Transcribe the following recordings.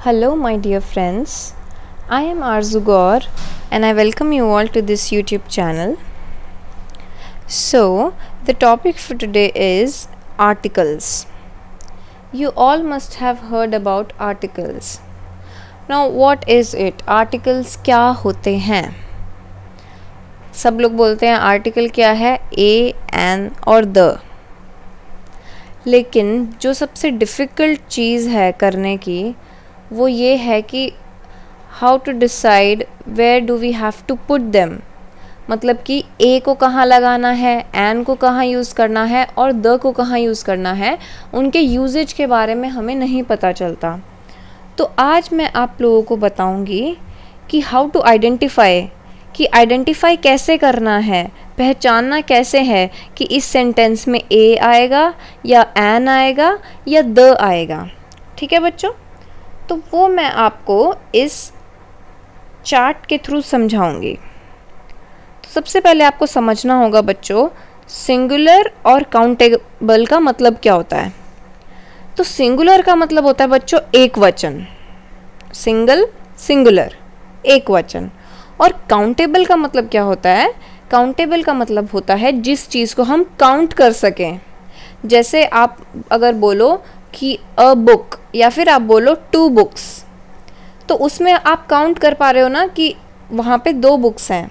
Hello, my dear friends. I am Arzu Gaur and I welcome you all to this YouTube channel. So, the topic for today is articles. You all must have heard about articles. Now, what is it? Articles क्या होते हैं? सब लोग बोलते हैं article क्या है, ए, N और द. लेकिन जो सबसे डिफ़िकल्ट चीज़ है करने की वो ये है कि how to decide where do we have to put them. मतलब कि ए को कहाँ लगाना है, एन को कहाँ यूज़ करना है और द को कहाँ यूज़ करना है, उनके यूजेज के बारे में हमें नहीं पता चलता. तो आज मैं आप लोगों को बताऊंगी कि हाउ टू आइडेंटिफाई, कि आइडेंटिफाई कैसे करना है, पहचानना कैसे है कि इस सेंटेंस में ए आएगा या एन आएगा या द आएगा. ठीक है बच्चों, तो वो मैं आपको इस चार्ट के थ्रू समझाऊंगी. तो सबसे पहले आपको समझना होगा बच्चों सिंगुलर और काउंटेबल का मतलब क्या होता है. तो सिंगुलर का मतलब होता है बच्चों एक वचन, सिंगल, सिंगुलर, एक वचन. और काउंटेबल का मतलब क्या होता है? काउंटेबल का मतलब होता है जिस चीज़ को हम काउंट कर सकें. जैसे आप अगर बोलो कि अ बुक या फिर आप बोलो 2 बुक्स, तो उसमें आप काउंट कर पा रहे हो ना कि वहाँ पे 2 बुक्स हैं,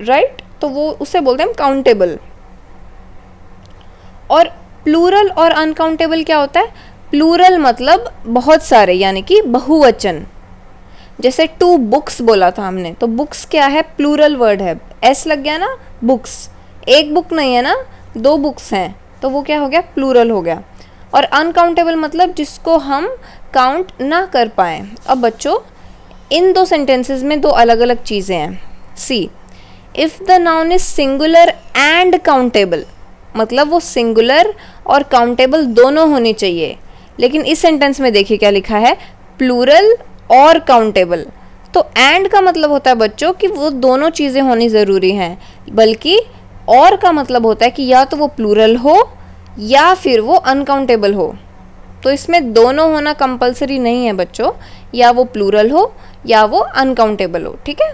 राइट? तो वो उसे बोलते हैं काउंटेबल. और प्लूरल और अनकाउंटेबल क्या होता है? प्लूरल मतलब बहुत सारे, यानी कि बहुवचन. जैसे 2 बुक्स बोला था हमने, तो बुक्स क्या है? प्लूरल वर्ड है, एस लग गया ना. बुक्स, एक बुक नहीं है ना, 2 बुक्स हैं, तो वो क्या हो गया? प्लूरल हो गया. और अनकाउंटेबल मतलब जिसको हम काउंट ना कर पाएँ. अब बच्चों इन 2 सेंटेंसेस में 2 अलग अलग चीज़ें हैं. See, if the noun is singular and countable, मतलब वो सिंगुलर और काउंटेबल दोनों होनी चाहिए. लेकिन इस सेंटेंस में देखिए क्या लिखा है, प्लूरल और काउंटेबल. तो एंड का मतलब होता है बच्चों कि वो दोनों चीज़ें होनी ज़रूरी हैं, बल्कि और का मतलब होता है कि या तो वो प्लूरल हो या फिर वो अनकाउंटेबल हो. तो इसमें दोनों होना कंपलसरी नहीं है बच्चों, या वो प्लूरल हो या वो अनकाउंटेबल हो. ठीक है,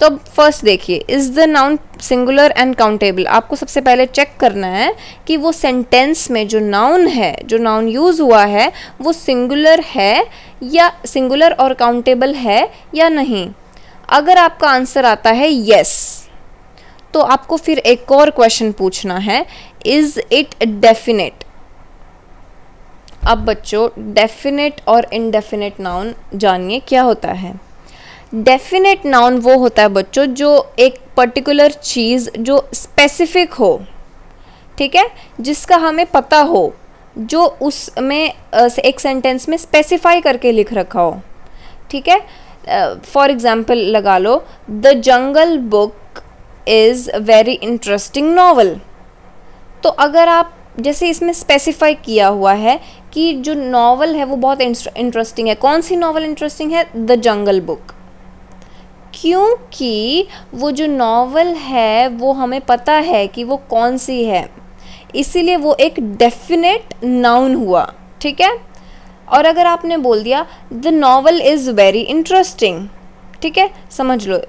तो अब फर्स्ट देखिए, is the noun singular and countable. आपको सबसे पहले चेक करना है कि वो सेंटेंस में जो नाउन है, जो नाउन यूज़ हुआ है, वो सिंगुलर है या सिंगुलर और काउंटेबल है या नहीं. अगर आपका आंसर आता है यस, तो आपको फिर एक और क्वेश्चन पूछना है, इज़ इट डेफिनेट. अब बच्चों डेफिनेट और इनडेफिनेट नाउन जानिए क्या होता है. डेफिनेट नाउन वो होता है बच्चों जो एक पर्टिकुलर चीज़ जो स्पेसिफिक हो, ठीक है, जिसका हमें पता हो, जो उसमें एक सेंटेंस में स्पेसिफाई करके लिख रखा हो. ठीक है, फॉर एग्जाम्पल लगा लो, the Jungle Book is very interesting novel. तो अगर आप जैसे इसमें स्पेसिफाई किया हुआ है कि जो नॉवल है वो बहुत इंटरेस्टिंग है. कौन सी नॉवल इंटरेस्टिंग है? The Jungle book. क्योंकि वो जो नॉवल है वो हमें पता है कि वो कौन सी है, इसीलिए वो एक डेफिनेट नाउन हुआ. ठीक है, और अगर आपने बोल दिया the novel is very interesting, ठीक है, समझ लो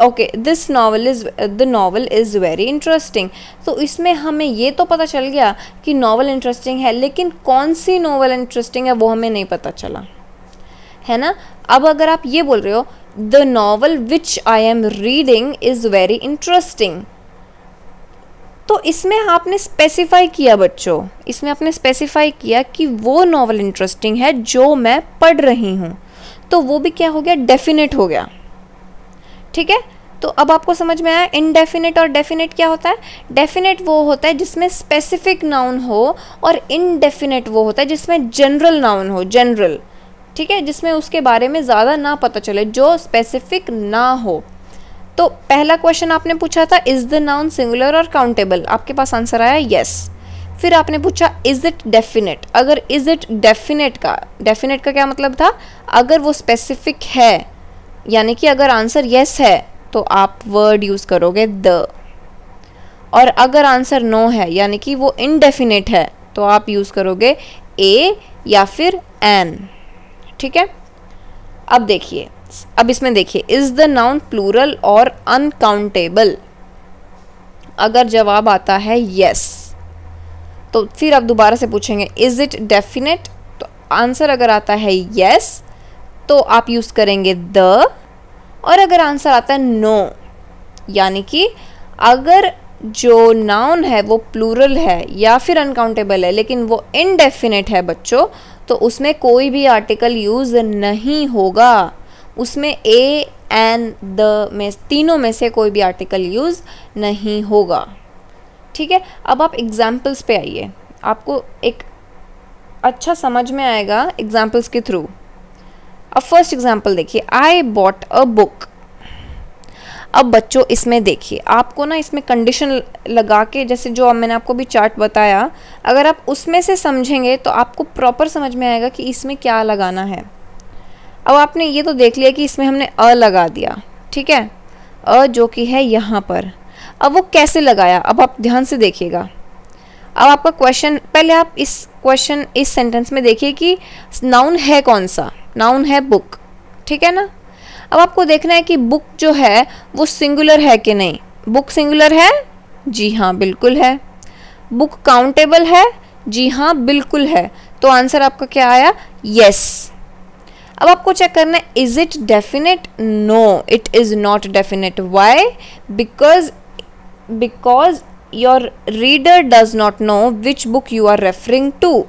okay this novel is, the novel is very interesting. तो इसमें हमें ये तो पता चल गया कि नॉवल इंटरेस्टिंग है, लेकिन कौन सी नॉवल इंटरेस्टिंग है वो हमें नहीं पता चला, है ना. अब अगर आप ये बोल रहे हो the novel which I am reading is very interesting, तो इसमें आपने स्पेसिफाई किया बच्चों, इसमें आपने स्पेसिफाई किया कि वो नॉवल इंटरेस्टिंग है जो मैं पढ़ रही हूँ. तो वो भी क्या हो गया? डेफिनेट हो गया. ठीक है, तो अब आपको समझ में आया इनडेफिनेट और डेफिनेट क्या होता है. डेफिनेट वो होता है जिसमें स्पेसिफिक नाउन हो, और इनडेफिनेट वो होता है जिसमें जनरल नाउन हो, जनरल. ठीक है, जिसमें उसके बारे में ज़्यादा ना पता चले, जो स्पेसिफिक ना हो. तो पहला क्वेश्चन आपने पूछा था इज़ द नाउन सिंगुलर और काउंटेबल, आपके पास आंसर आया यस. फिर आपने पूछा इज़ इट डेफिनेट. अगर इज़ इट डेफिनेट का क्या मतलब था? अगर वो स्पेसिफिक है, यानी कि अगर आंसर यस है तो आप वर्ड यूज़ करोगे द. और अगर आंसर नो है, यानी कि वो इनडेफिनेट है, तो आप यूज़ करोगे ए या फिर एन. ठीक है। अब देखिए, अब इसमें देखिए, इज द नाउन प्लूरल और अनकाउंटेबल? अगर जवाब आता है यस, तो फिर आप दोबारा से पूछेंगे इज इट डेफिनेट? तो आंसर अगर आता है यस तो आप यूज करेंगे द, और अगर आंसर आता है नो, यानी कि अगर जो नाउन है वो प्लूरल है या फिर अनकाउंटेबल है लेकिन वो इनडेफिनेट है बच्चों, तो उसमें कोई भी आर्टिकल यूज नहीं होगा। उसमें ए एंड द में तीनों में से कोई भी आर्टिकल यूज नहीं होगा। ठीक है, अब आप एग्जाम्पल्स पे आइए, आपको एक अच्छा समझ में आएगा एग्जाम्पल्स के थ्रू। अब फर्स्ट एग्जाम्पल देखिए, आई बॉट अ बुक। अब बच्चों इसमें देखिए, आपको ना इसमें कंडीशन लगा के, जैसे जो अब मैंने आपको भी चार्ट बताया, अगर आप उसमें से समझेंगे तो आपको प्रॉपर समझ में आएगा कि इसमें क्या लगाना है। अब आपने ये तो देख लिया कि इसमें हमने अ लगा दिया, ठीक है, अ जो कि है यहाँ पर। अब वो कैसे लगाया, अब आप ध्यान से देखिएगा। अब आपका क्वेश्चन, पहले आप इस क्वेश्चन इस सेंटेंस में देखिए कि नाउन है कौन सा, नाउन है बुक, ठीक है ना। अब आपको देखना है कि बुक जो है वो सिंगुलर है कि नहीं। बुक सिंगुलर है, जी हाँ बिल्कुल है। बुक काउंटेबल है, जी हाँ बिल्कुल है। तो आंसर आपका क्या आया, यस। अब आपको चेक करना है is it definite? No, it is not definite. Why? Because your reader does not know which book you are referring to.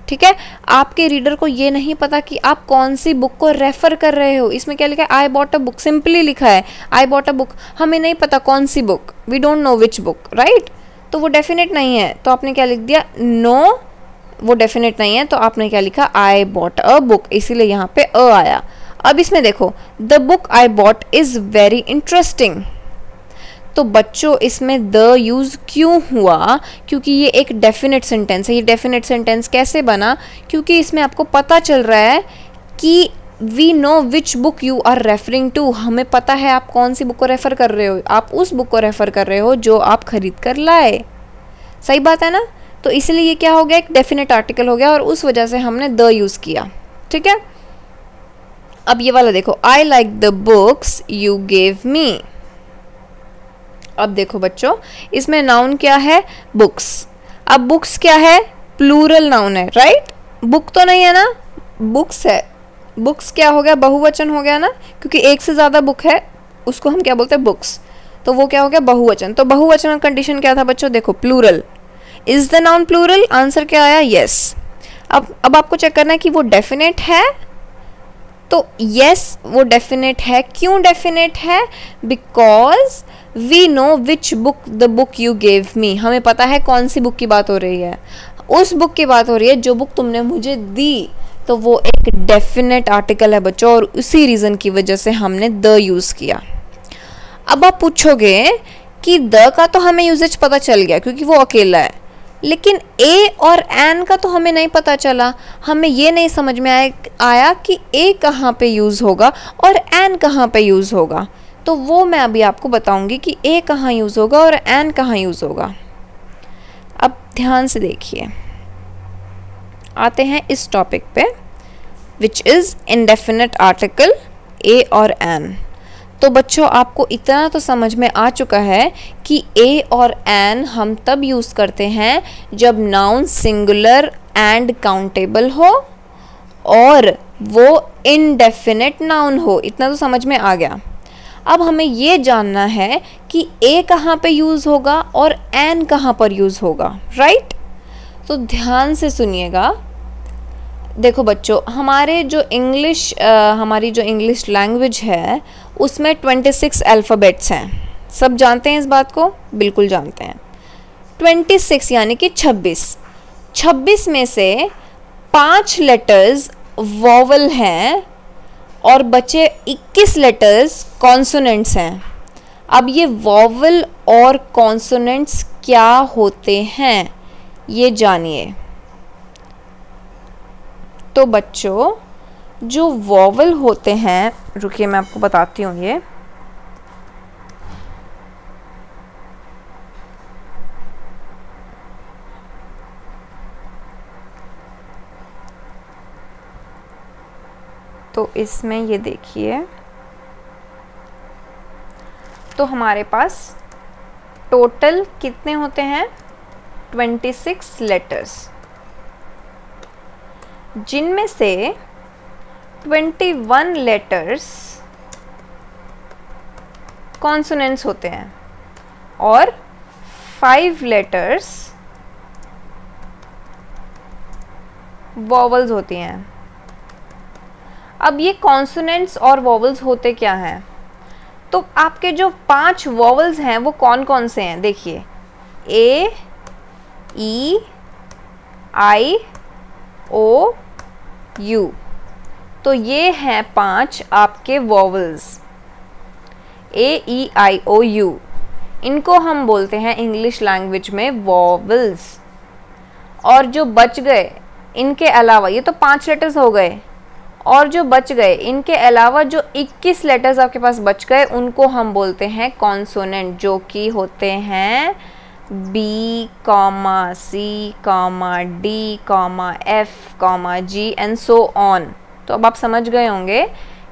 ठीक है, आपके रीडर को ये नहीं पता कि आप कौन सी बुक को रेफर कर रहे हो। इसमें क्या लिखा है, I bought a book, simply लिखा है आई बॉट अ बुक, हमें नहीं पता कौन सी बुक, we don't know which book, right. तो वो डेफिनेट नहीं है, तो आपने क्या लिख दिया, नो, वो डेफिनेट नहीं है, तो आपने क्या लिखा, आई बॉट अ बुक, इसीलिए यहाँ पे अ आया। अब इसमें देखो, the book I bought is very interesting. तो बच्चों इसमें द यूज क्यों हुआ, क्योंकि ये एक डेफिनेट सेंटेंस है। ये डेफिनेट सेंटेंस कैसे बना, क्योंकि इसमें आपको पता चल रहा है कि we know which book you are referring to, हमें पता है आप कौन सी बुक को रेफर कर रहे हो, आप उस बुक को रेफर कर रहे हो जो आप खरीद कर लाए। सही बात है ना। तो इसलिए ये क्या हो गया, एक डेफिनेट आर्टिकल हो गया और उस वजह से हमने द यूज किया। ठीक है, अब ये वाला देखो, I like the books you gave मी। अब देखो बच्चों, इसमें नाउन क्या है, बुक्स। अब बुक्स क्या है, प्लूरल नाउन है, राइट। बुक तो नहीं है ना, बुक्स है। बुक्स क्या हो गया, बहुवचन हो गया ना, क्योंकि एक से ज्यादा बुक है उसको हम क्या बोलते हैं, बुक्स। तो वो क्या हो गया, बहुवचन। तो बहुवचन का कंडीशन क्या था बच्चों, देखो plural. Is the noun plural, answer क्या आया, यस। अब आपको चेक करना है कि वो डेफिनेट है, तो यस वो डेफिनेट है। क्यों डेफिनेट है, because we know which book the book you gave me, हमें पता है कौन सी बुक की बात हो रही है, उस बुक की बात हो रही है जो बुक तुमने मुझे दी। तो वो एक डेफिनेट आर्टिकल है बच्चों, और उसी रीजन की वजह से हमने द यूज किया। अब आप पूछोगे कि द का तो हमें यूजेज पता चल गया क्योंकि वो अकेला है, लेकिन ए और एन का तो हमें नहीं पता चला। हमें ये नहीं समझ में आया कि ए कहाँ पे यूज़ होगा और एन कहाँ पे यूज़ होगा। तो वो मैं अभी आपको बताऊंगी कि ए कहाँ यूज़ होगा और एन कहाँ यूज़ होगा। अब ध्यान से देखिए, आते हैं इस टॉपिक पे, which is indefinite article a और एन। तो बच्चों आपको इतना तो समझ में आ चुका है कि ए और एन हम तब यूज़ करते हैं जब नाउन सिंगुलर एंड काउंटेबल हो और वो इनडेफिनेट नाउन हो। इतना तो समझ में आ गया। अब हमें ये जानना है कि ए कहाँ पे यूज़ होगा और एन कहाँ पर यूज़ होगा, राइट। तो ध्यान से सुनिएगा। देखो बच्चों, हमारी जो इंग्लिश लैंग्वेज है उसमें 26 अल्फ़ाबेट्स हैं। सब जानते हैं इस बात को, बिल्कुल जानते हैं। 26 यानी कि 26 में से 5 लेटर्स वॉवल हैं और बचे 21 लेटर्स कॉन्सोनेंट्स हैं। अब ये वॉवल और कॉन्सोनेंट्स क्या होते हैं ये जानिए। तो बच्चों जो वॉवल होते हैं, रुकिए मैं आपको बताती हूँ ये। तो इसमें ये देखिए, तो हमारे पास टोटल कितने होते हैं? 26 लेटर्स, जिनमें से 21 लेटर्स कॉन्सोनेंट्स होते हैं और 5 लेटर्स वॉवल्स होती हैं। अब ये कॉन्सोनेंट्स और वॉवल्स होते क्या हैं? तो आपके जो 5 वॉवल्स हैं वो कौन कौन से हैं? देखिए, ए, ई, आई, ओ, यू। तो ये हैं 5 आपके vowels, A, E, I, O, you. इनको हम बोलते हैं इंग्लिश लैंग्वेज में वॉवल्स। और जो बच गए इनके अलावा, ये तो 5 लेटर्स हो गए, और जो बच गए इनके अलावा जो 21 लेटर्स आपके पास बच गए उनको हम बोलते हैं कॉन्सोनेंट, जो कि होते हैं B, C, D, F, G and so on. तो अब आप समझ गए होंगे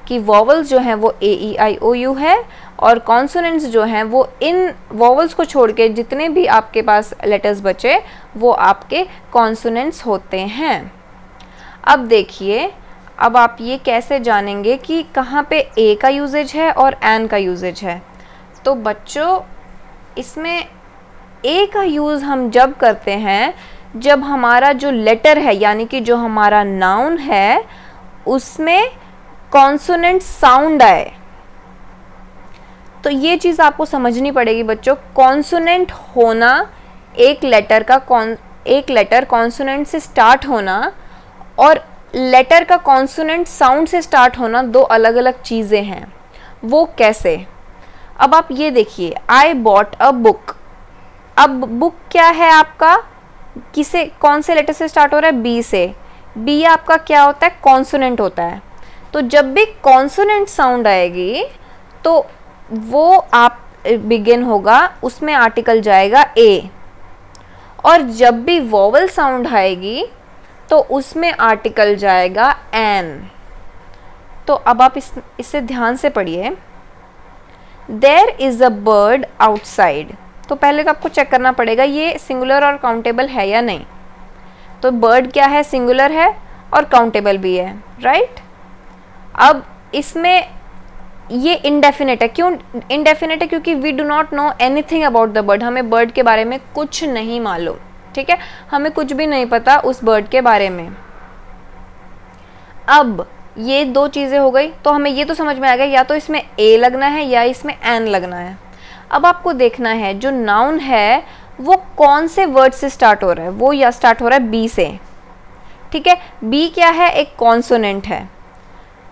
कि वॉवल्स जो हैं वो ए, ई, आई, ओ, यू है, और कॉन्सोनेंट्स जो हैं वो इन वॉवल्स को छोड़ के जितने भी आपके पास लेटर्स बचे वो आपके कॉन्सोनेंट्स होते हैं। अब देखिए, अब आप ये कैसे जानेंगे कि कहाँ पे ए का यूजेज है और एन का यूजेज है? तो बच्चों, इसमें ए का यूज़ हम जब करते हैं जब हमारा जो लेटर है, यानी कि जो हमारा नाउन है, उसमें कॉन्सोनेंट साउंड आए। तो ये चीज़ आपको समझनी पड़ेगी बच्चों। कॉन्सोनेंट होना, एक लेटर कॉन्सोनेंट से स्टार्ट होना और लेटर का कॉन्सोनेंट साउंड से स्टार्ट होना दो अलग अलग चीज़ें हैं। वो कैसे? अब आप ये देखिए, आई बॉट अ बुक। अब बुक क्या है आपका? कौन से लेटर से स्टार्ट हो रहा है? बी से। बी आपका क्या होता है? कॉन्सोनेंट होता है। तो जब भी कॉन्सोनेंट साउंड आएगी तो वो आप बिगिन होगा, उसमें आर्टिकल जाएगा ए, और जब भी वॉवल साउंड आएगी तो उसमें आर्टिकल जाएगा एन। तो अब आप इसे ध्यान से पढ़िए। There is a bird outside. तो पहले तो आपको चेक करना पड़ेगा ये सिंगुलर और काउंटेबल है या नहीं। तो बर्ड क्या है? सिंगुलर है और काउंटेबल भी है, राइट? अब इसमें ये इंडेफिनिट है। क्यों इंडेफिनिट है? क्योंकि we do not know anything about the bird. हमें बर्ड के बारे में कुछ नहीं मालूम, ठीक है? हमें कुछ भी नहीं पता उस बर्ड के बारे में। अब ये दो चीज़ें हो गई, तो हमें ये तो समझ में आ गया या तो इसमें ए लगना है या इसमें एन लगना है। अब आपको देखना है जो नाउन है वो कौन से वर्ड से स्टार्ट हो रहा है। वो या स्टार्ट हो रहा है बी से, ठीक है? बी क्या है? एक कॉन्सोनेंट है।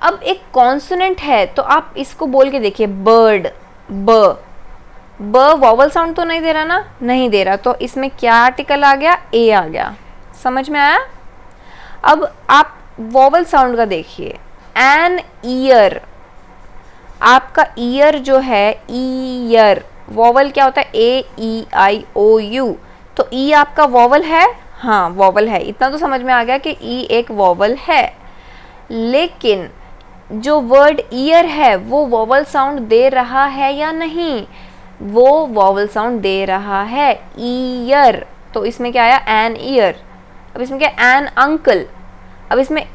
अब एक कॉन्सोनेंट है तो आप इसको बोल के देखिए, बर्ड। ब वॉवल साउंड तो नहीं दे रहा ना? नहीं दे रहा। तो इसमें क्या आर्टिकल आ गया? ए आ गया। समझ में आया? अब आप वॉवल साउंड का देखिए, एन ईयर। आपका ईयर जो है, ईयर, वॉवल क्या होता है? ए, ई, आई, ओ, यू। तो ई आपका वॉवल है? हाँ, वॉवल है। इतना तो समझ में आ गया कि ई एक वॉवल है। लेकिन जो वर्ड ईयर है वो वॉवल साउंड दे रहा है या नहीं? वो वॉवल साउंड दे रहा है, ईयर। तो इसमें क्या आया? An year. अब इसमें क्या? An uncle. अब इसमें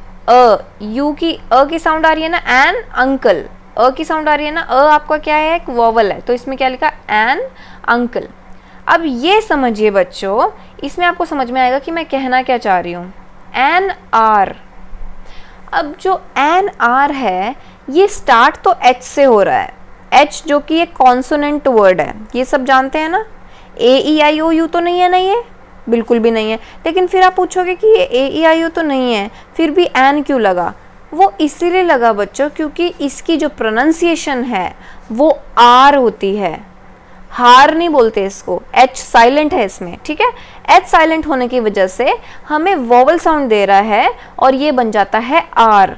यू की की साउंड आ रही है ना? An uncle. की साउंड आ रही है ना? आपका क्या है? एक वॉवल है। तो इसमें क्या लिखा? N uncle. अब ये समझिए बच्चों, इसमें आपको समझ में आएगा कि मैं कहना क्या चाह रही हूँ। An R. अब जो एन आर है ये स्टार्ट तो एच से हो रहा है। एच जो कि एक कॉन्सोनेंट वर्ड है, ये सब जानते हैं ना? ए, ई, आई, ओ, यू तो नहीं है? नहीं है, बिल्कुल भी नहीं है। लेकिन फिर आप पूछोगे कि ये ए, ई, आई, ओ तो नहीं है, फिर भी एन क्यों लगा? वो इसीलिए लगा बच्चों क्योंकि इसकी जो प्रोनाउंसिएशन है वो आर होती है। हार नहीं बोलते इसको, एच साइलेंट है इसमें, ठीक है? एच साइलेंट होने की वजह से हमें वॉवल साउंड दे रहा है और ये बन जाता है आर,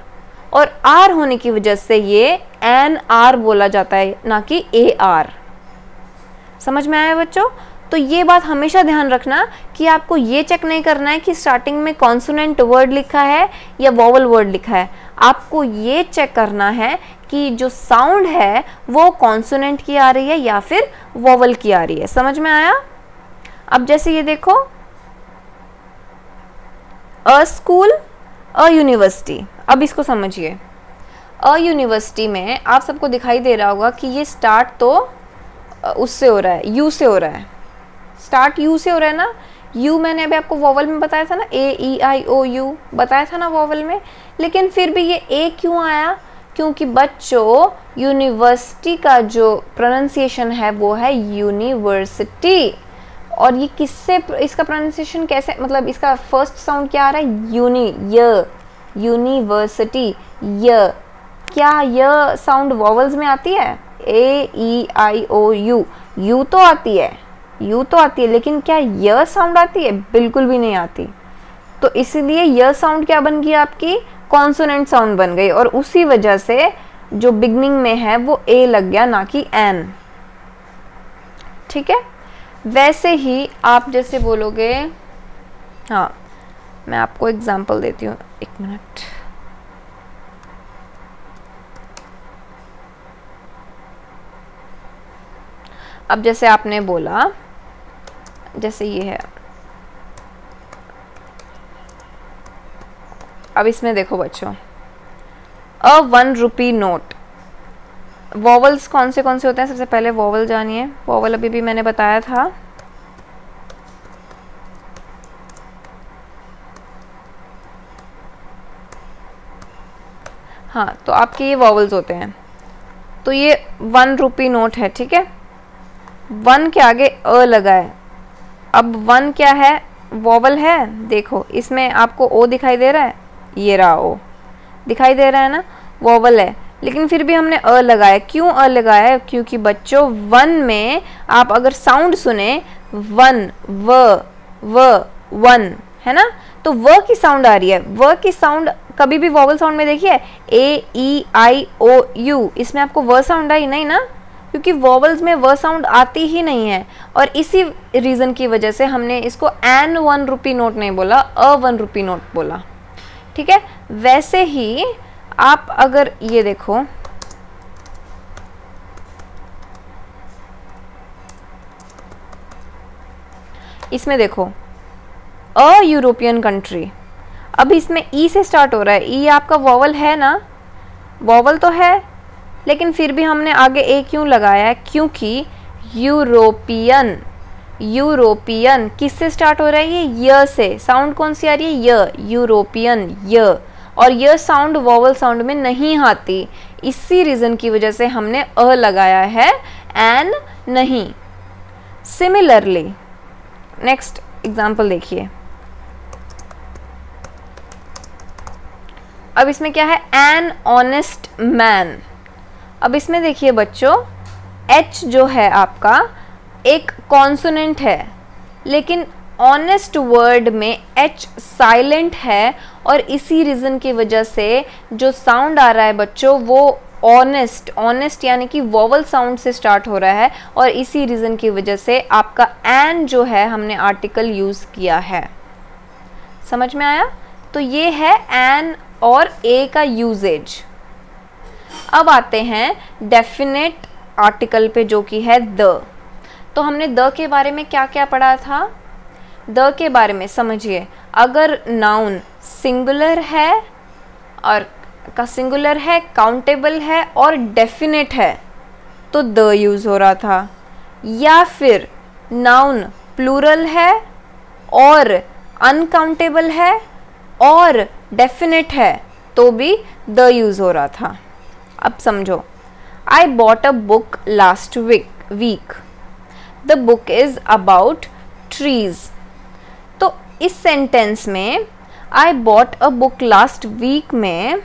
और आर होने की वजह से ये एन आर बोला जाता है, ना कि ए आर। समझ में आया बच्चों? तो ये बात हमेशा ध्यान रखना कि आपको ये चेक नहीं करना है कि स्टार्टिंग में कॉन्सोनेंट वर्ड लिखा है या वॉवल वर्ड लिखा है। आपको ये चेक करना है कि जो साउंड है वो कॉन्सोनेंट की आ रही है या फिर वॉवल की आ रही है। समझ में आया? अब जैसे ये देखो, अ स्कूल, अ यूनिवर्सिटी। अब इसको समझिए, अ यूनिवर्सिटी में आप सबको दिखाई दे रहा होगा कि ये स्टार्ट तो उससे हो रहा है, यू से हो रहा है। स्टार्ट यू से हो रहा है ना। यू मैंने अभी आपको वॉवल में बताया था ना, ए ई आई ओ यू बताया था ना वॉवल में। लेकिन फिर भी ये ए क्यों आया? क्योंकि बच्चों यूनिवर्सिटी का जो प्रोनाउंसिएशन है वो है यूनिवर्सिटी। और ये किससे, इसका प्रोनाउंसिएशन कैसे, मतलब इसका फर्स्ट साउंड क्या आ रहा है? यूनी, य, यूनिवर्सिटी, य। क्या य साउंड वॉवल्स में आती है? ए ई आई ओ यू, यू तो आती है, यू तो आती है, लेकिन क्या य साउंड आती है? बिल्कुल भी नहीं आती। तो इसीलिए य साउंड क्या बन गई आपकी? कॉन्सोनेंट साउंड बन गई। और उसी वजह से जो बिगनिंग में है वो ए लग गया, ना कि एन। ठीक है? वैसे ही आप जैसे बोलोगे, हाँ मैं आपको एग्जांपल देती हूँ, एक मिनट। अब जैसे आपने बोला, जैसे ये है, अब इसमें देखो बच्चों, अ 1 रुपी नोट। वॉवल्स कौन से होते हैं? सबसे पहले वॉवल जानिए। वॉवल अभी भी मैंने बताया था। हाँ, तो आपके ये वॉवल्स होते हैं। तो ये 1 रुपी नोट है, ठीक है। 1 के आगे अ लगा है। अब 1 क्या है? वॉवल है। देखो इसमें आपको ओ दिखाई दे रहा है, ये रहा ओ दिखाई दे रहा है ना, वॉवल है। लेकिन फिर भी हमने अ लगाया। क्यों अ लगाया? क्योंकि बच्चों 1 में आप अगर साउंड सुने, 1 व 1 है ना, तो व की साउंड आ रही है। व की साउंड कभी भी वॉवल साउंड में देखिए, ए ई आई ओ यू, इसमें आपको व साउंड आई नहीं ना, क्योंकि वॉवल्स में व साउंड आती ही नहीं है। और इसी रीज़न की वजह से हमने इसको एन 1 रुपी नोट नहीं बोला, अ 1 रुपी नोट बोला। ठीक है? वैसे ही आप अगर ये देखो, इसमें देखो, अ यूरोपियन कंट्री। अब इसमें ई से स्टार्ट हो रहा है। ई आपका वॉवल है ना, वॉवल तो है, लेकिन फिर भी हमने आगे ए क्यों लगाया है? क्योंकि यूरोपियन, यूरोपियन किससे स्टार्ट हो रहा है? ये य से। साउंड कौन सी आ रही है? य, यूरोपियन, य। और यह साउंड वॉवल साउंड में नहीं आती। इसी रीज़न की वजह से हमने अ लगाया है, एन नहीं। सिमिलरली नेक्स्ट एग्जाम्पल देखिए। अब इसमें क्या है? An honest man. अब इसमें देखिए बच्चों, एच जो है आपका एक कॉन्सोनेंट है, लेकिन ऑनेस्ट वर्ड में एच साइलेंट है। और इसी रीज़न की वजह से जो साउंड आ रहा है बच्चों वो ऑनेस्ट, ऑनेस्ट यानी कि वॉवल साउंड से स्टार्ट हो रहा है। और इसी रीज़न की वजह से आपका एन जो है हमने आर्टिकल यूज़ किया है। समझ में आया? तो ये है एन और ए का यूजेज। अब आते हैं डेफिनेट आर्टिकल पे, जो कि है द। तो हमने द के बारे में क्या क्या पढ़ा था? द के बारे में समझिए, अगर नाउन सिंगुलर है और का सिंगुलर है, काउंटेबल है और डेफिनेट है तो द यूज़ हो रहा था। या फिर नाउन प्लूरल है और अनकाउंटेबल है और डेफिनेट है तो भी द यूज़ हो रहा था। अब समझो, I bought a book last week. The book is about trees. तो इस सेंटेंस में I bought a book last week में,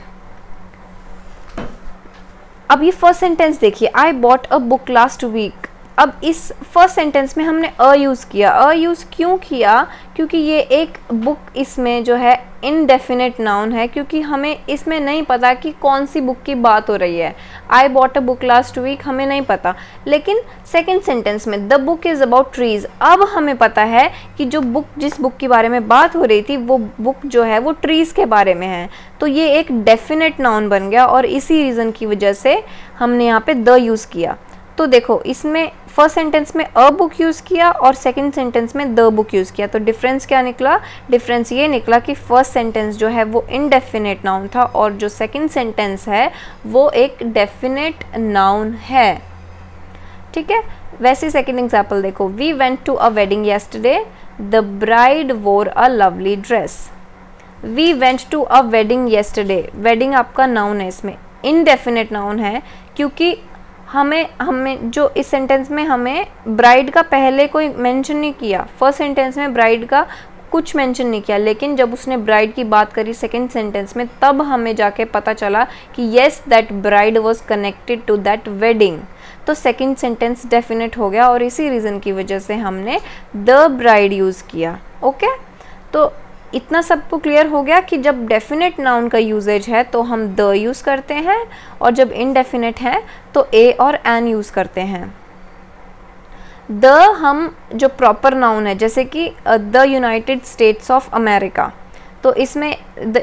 अब ये फर्स्ट सेंटेंस देखिए, I bought a book last week. अब इस फर्स्ट सेंटेंस में हमने अ यूज़ किया। अ यूज़ क्यों किया? क्योंकि ये एक बुक इसमें जो है इनडेफिनेट नाउन है, क्योंकि हमें इसमें नहीं पता कि कौन सी बुक की बात हो रही है। I bought a book last week, हमें नहीं पता। लेकिन सेकंड सेंटेंस में the book is about trees, अब हमें पता है कि जो बुक, जिस बुक के बारे में बात हो रही थी, वो बुक जो है वो ट्रीज़ के बारे में है। तो ये एक डेफिनेट नाउन बन गया और इसी रीज़न की वजह से हमने यहाँ पे द यूज़ किया। तो देखो इसमें फर्स्ट सेंटेंस में अ बुक यूज़ किया और सेकंड सेंटेंस में द बुक यूज़ किया। तो डिफरेंस क्या निकला? डिफरेंस ये निकला कि फर्स्ट सेंटेंस जो है वो इनडेफिनेट नाउन था और जो सेकंड सेंटेंस है वो एक डेफिनेट नाउन है। ठीक है, वैसे सेकंड एग्जाम्पल देखो, we went to a wedding yesterday, the bride wore a lovely dress. We went to a wedding yesterday, wedding आपका नाउन है, इसमें इनडेफिनेट नाउन है क्योंकि हमें जो इस सेंटेंस में हमें ब्राइड का पहले कोई मेंशन नहीं किया। फर्स्ट सेंटेंस में ब्राइड का कुछ मेंशन नहीं किया, लेकिन जब उसने ब्राइड की बात करी सेकंड सेंटेंस में, तब हमें जाके पता चला कि yes that bride was connected to that wedding. तो सेकंड सेंटेंस डेफिनेट हो गया और इसी रीज़न की वजह से हमने द ब्राइड यूज़ किया। ओके, तो इतना सबको क्लियर हो गया कि जब डेफिनेट नाउन का यूजेज है तो हम द यूज़ करते हैं और जब इनडेफिनेट है तो ए और एन यूज़ करते हैं। द हम जो प्रॉपर नाउन है, जैसे कि the United States of America, तो इसमें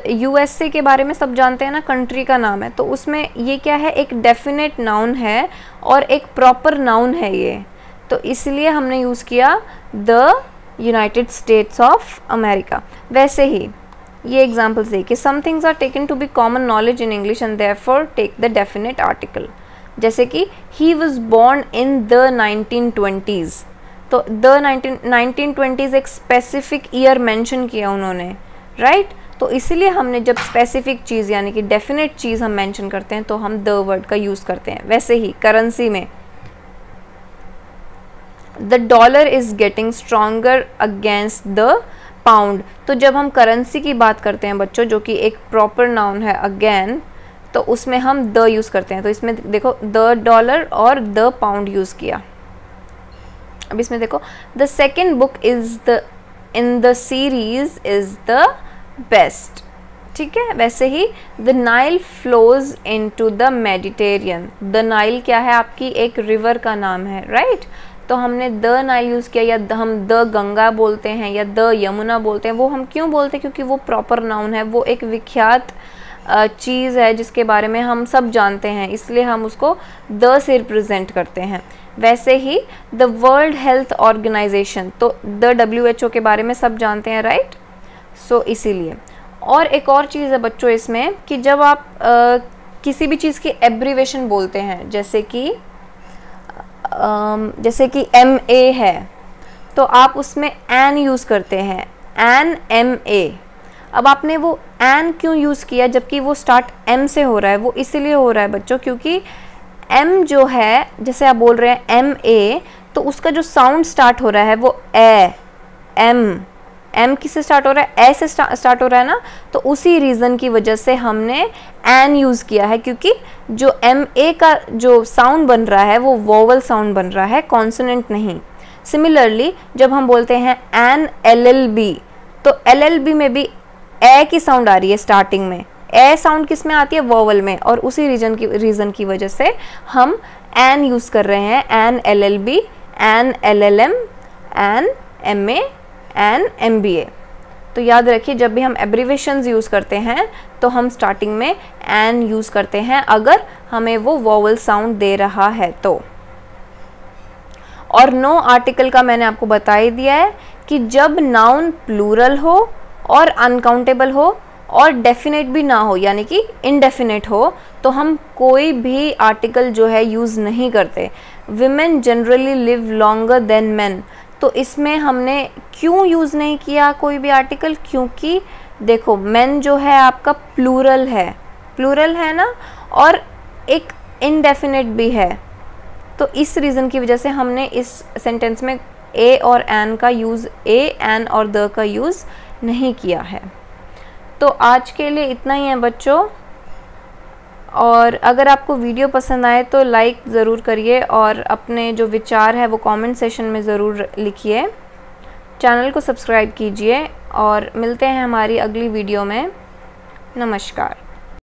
यूएसए के बारे में सब जानते हैं ना, कंट्री का नाम है, तो उसमें ये क्या है, एक डेफिनेट नाउन है और एक प्रॉपर नाउन है ये, तो इसलिए हमने यूज़ किया the United States of America. वैसे ही ये एग्जाम्पल्स देखिए, some things are taken to be common knowledge in English and therefore take the definite article. जैसे कि he was born in the 1920s, तो द 1920s एक specific year mention किया उन्होंने, राइट? तो इसीलिए हमने जब स्पेसिफिक चीज़ यानी कि डेफिनेट चीज़ हम मेंशन करते हैं तो हम द वर्ड का यूज़ करते हैं। वैसे ही करेंसी में the dollar is getting stronger against the pound, तो जब हम करेंसी की बात करते हैं बच्चों, जो कि एक प्रॉपर नाउन है अगेन, तो उसमें हम द यूज़ करते हैं। तो इसमें देखो द डॉलर और द पाउंड यूज़ किया। अब इसमें देखो the second book is the in the series is the best. ठीक है, वैसे ही the Nile flows into the Mediterranean. The Nile क्या है, आपकी एक रिवर का नाम है, राइट? तो हमने द नाइल यूज़ किया, या हम द गंगा बोलते हैं या द यमुना बोलते हैं। वो हम क्यों बोलते हैं? क्योंकि वो प्रॉपर नाउन है, वो एक विख्यात चीज़ है जिसके बारे में हम सब जानते हैं, इसलिए हम उसको द से रिप्रेजेंट करते हैं। वैसे ही द वर्ल्ड हेल्थ ऑर्गेनाइजेशन, तो द WHO के बारे में सब जानते हैं, राइट? सो इसीलिए। और एक और चीज़ है बच्चों इसमें कि जब आप किसी भी चीज़ की एब्रीवेशन बोलते हैं, जैसे कि MA है, तो आप उसमें एन यूज़ करते हैं, एन MA। अब आपने वो एन क्यों यूज़ किया जबकि वो स्टार्ट M से हो रहा है? वो इसीलिए हो रहा है बच्चों क्योंकि M जो है, जैसे आप बोल रहे हैं MA, तो उसका जो साउंड स्टार्ट हो रहा है वो M किससे स्टार्ट हो रहा है? ए से स्टार्ट हो रहा है ना, तो उसी रीज़न की वजह से हमने एन यूज़ किया है, क्योंकि जो MA का जो साउंड बन रहा है वो वोवल साउंड बन रहा है, कॉन्सोनेंट नहीं। सिमिलरली जब हम बोलते हैं एन LLB, तो LLB में भी ए की साउंड आ रही है स्टार्टिंग में, ए साउंड किस में आती है? वोवल में, और उसी रीज़न की वजह से हम एन यूज़ कर रहे हैं, an LLB, an LLM, an MA, an MBA। तो याद रखिए जब भी हम एब्रीवेशंस यूज़ करते हैं तो हम स्टार्टिंग में एन यूज़ करते हैं अगर हमें वो वोवल साउंड दे रहा है तो। और नो आर्टिकल का मैंने आपको बता ही दिया है कि जब नाउन प्लूरल हो और अनकाउंटेबल हो और डेफिनेट भी ना हो, यानी कि इनडेफिनेट हो, तो हम कोई भी आर्टिकल जो है यूज़ नहीं करते। Women generally live longer than man, तो इसमें हमने क्यों यूज़ नहीं किया कोई भी आर्टिकल? क्योंकि देखो मैन जो है आपका प्लूरल है ना, और एक इनडेफिनेट भी है, तो इस रीज़न की वजह से हमने इस सेंटेंस में ए और एन का यूज़, ए एन और द का यूज़ नहीं किया है। तो आज के लिए इतना ही है बच्चों। और अगर आपको वीडियो पसंद आए तो लाइक ज़रूर करिए और अपने जो विचार है वो कमेंट सेशन में ज़रूर लिखिए। चैनल को सब्सक्राइब कीजिए और मिलते हैं हमारी अगली वीडियो में। नमस्कार।